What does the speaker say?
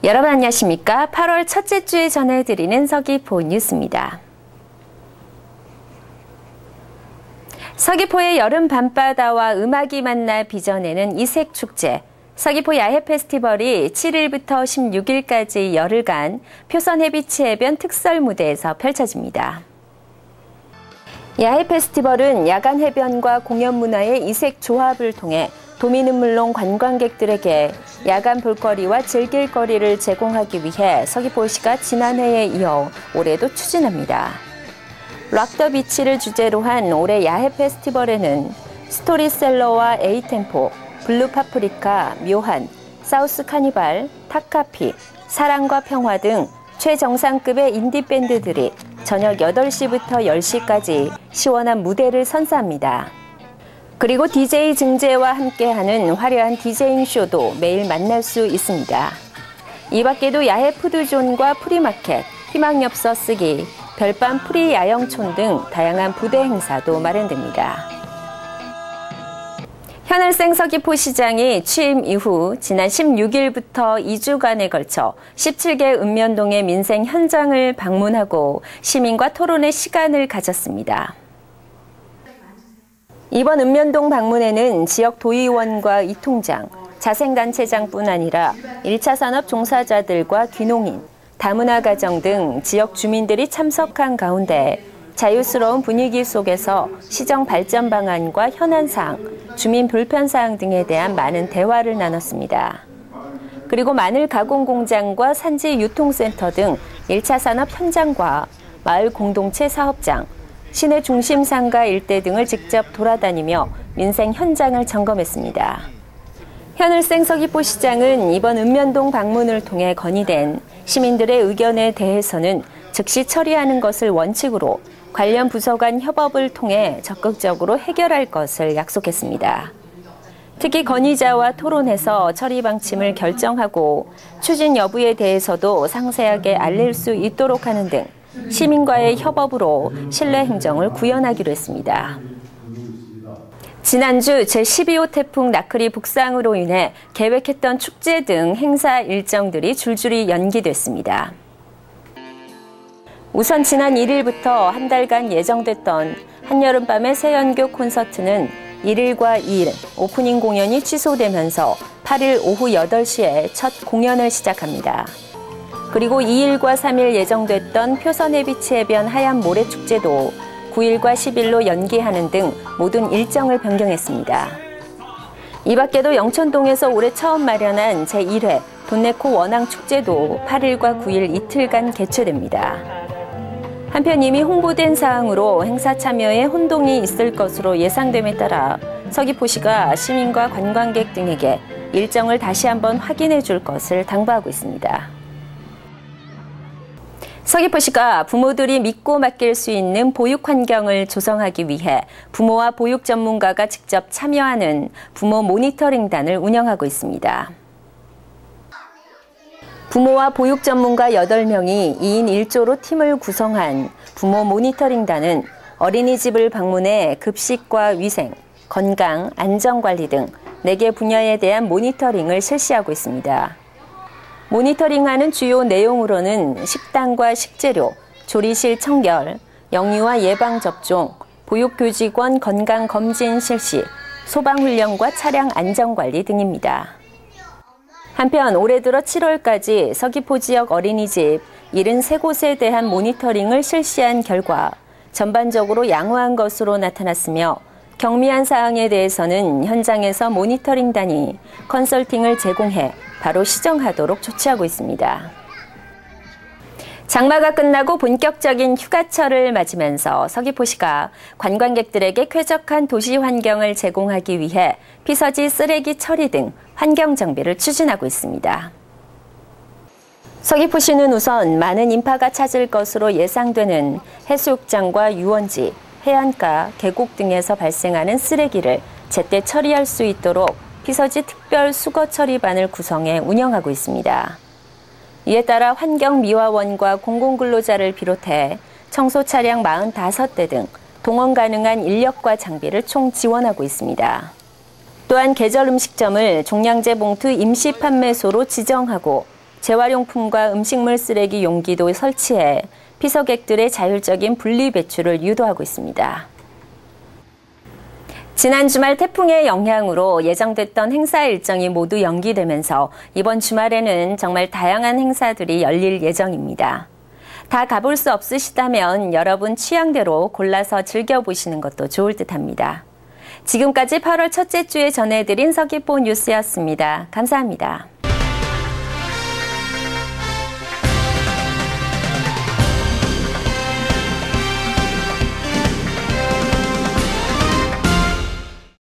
여러분 안녕하십니까? 8월 첫째 주에 전해드리는 서귀포 뉴스입니다. 서귀포의 여름 밤바다와 음악이 만나 빚어내는 이색축제. 서귀포 야해 페스티벌이 7일부터 16일까지 열흘간 표선 해비치 해변 특설 무대에서 펼쳐집니다. 야해 페스티벌은 야간 해변과 공연 문화의 이색 조합을 통해 도민은 물론 관광객들에게 야간 볼거리와 즐길 거리를 제공하기 위해 서귀포시가 지난해에 이어 올해도 추진합니다. 락 더 비치를 주제로 한 올해 야해 페스티벌에는 스토리셀러와 에이템포, 블루 파프리카, 묘한, 사우스 카니발, 탁카피, 사랑과 평화 등 최정상급의 인디밴드들이 저녁 8시부터 10시까지 시원한 무대를 선사합니다. 그리고 DJ 증제와 함께하는 화려한 디제잉 쇼도 매일 만날 수 있습니다. 이 밖에도 야해 푸드존과 프리마켓, 희망엽서 쓰기, 별밤 프리 야영촌 등 다양한 부대 행사도 마련됩니다. 현을생 서귀포시장이 취임 이후 지난 16일부터 2주간에 걸쳐 17개 읍면동의 민생 현장을 방문하고 시민과 토론의 시간을 가졌습니다. 이번 읍면동 방문에는 지역 도의원과 이통장, 자생단체장뿐 아니라 1차 산업 종사자들과 귀농인, 다문화 가정 등 지역 주민들이 참석한 가운데 자유스러운 분위기 속에서 시정 발전 방안과 현안사항, 주민 불편사항 등에 대한 많은 대화를 나눴습니다. 그리고 마늘 가공 공장과 산지 유통센터 등 1차 산업 현장과 마을 공동체 사업장, 시내 중심 상가 일대 등을 직접 돌아다니며 민생 현장을 점검했습니다. 현을생 서귀포시장은 이번 읍면동 방문을 통해 건의된 시민들의 의견에 대해서는 즉시 처리하는 것을 원칙으로 관련 부서 간 협업을 통해 적극적으로 해결할 것을 약속했습니다. 특히 건의자와 토론해서 처리 방침을 결정하고 추진 여부에 대해서도 상세하게 알릴 수 있도록 하는 등 시민과의 협업으로 신뢰 행정을 구현하기로 했습니다. 지난주 제12호 태풍 나크리 북상으로 인해 계획했던 축제 등 행사 일정들이 줄줄이 연기됐습니다. 우선 지난 1일부터 한 달간 예정됐던 한여름밤의 새연교 콘서트는 1일과 2일 오프닝 공연이 취소되면서 8일 오후 8시에 첫 공연을 시작합니다. 그리고 2일과 3일 예정됐던 표선 해비치 해변 하얀 모래축제도 9일과 10일로 연기하는 등 모든 일정을 변경했습니다. 이 밖에도 영천동에서 올해 처음 마련한 제1회 돈네코 원앙축제도 8일과 9일 이틀간 개최됩니다. 한편 이미 홍보된 사항으로 행사 참여에 혼동이 있을 것으로 예상됨에 따라 서귀포시가 시민과 관광객 등에게 일정을 다시 한번 확인해 줄 것을 당부하고 있습니다. 서귀포시가 부모들이 믿고 맡길 수 있는 보육 환경을 조성하기 위해 부모와 보육 전문가가 직접 참여하는 부모 모니터링단을 운영하고 있습니다. 부모와 보육 전문가 8명이 2인 1조로 팀을 구성한 부모 모니터링단은 어린이집을 방문해 급식과 위생, 건강, 안전관리 등 4개 분야에 대한 모니터링을 실시하고 있습니다. 모니터링하는 주요 내용으로는 식단과 식재료, 조리실 청결, 영유아 예방접종, 보육교직원 건강검진 실시, 소방훈련과 차량 안전관리 등입니다. 한편 올해 들어 7월까지 서귀포 지역 어린이집 73곳에 대한 모니터링을 실시한 결과 전반적으로 양호한 것으로 나타났으며 경미한 사항에 대해서는 현장에서 모니터링단이 컨설팅을 제공해 바로 시정하도록 조치하고 있습니다. 장마가 끝나고 본격적인 휴가철을 맞으면서 서귀포시가 관광객들에게 쾌적한 도시 환경을 제공하기 위해 피서지 쓰레기 처리 등 환경 정비를 추진하고 있습니다. 서귀포시는 우선 많은 인파가 찾을 것으로 예상되는 해수욕장과 유원지, 해안가, 계곡 등에서 발생하는 쓰레기를 제때 처리할 수 있도록 피서지 특별 수거 처리반을 구성해 운영하고 있습니다. 이에 따라 환경미화원과 공공근로자를 비롯해 청소 차량 45대 등 동원 가능한 인력과 장비를 총 지원하고 있습니다. 또한 계절 음식점을 종량제 봉투 임시 판매소로 지정하고 재활용품과 음식물 쓰레기 용기도 설치해 피서객들의 자율적인 분리 배출을 유도하고 있습니다. 지난 주말 태풍의 영향으로 예정됐던 행사 일정이 모두 연기되면서 이번 주말에는 정말 다양한 행사들이 열릴 예정입니다. 다 가볼 수 없으시다면 여러분 취향대로 골라서 즐겨보시는 것도 좋을 듯합니다. 지금까지 8월 첫째 주에 전해드린 서귀포 뉴스였습니다. 감사합니다.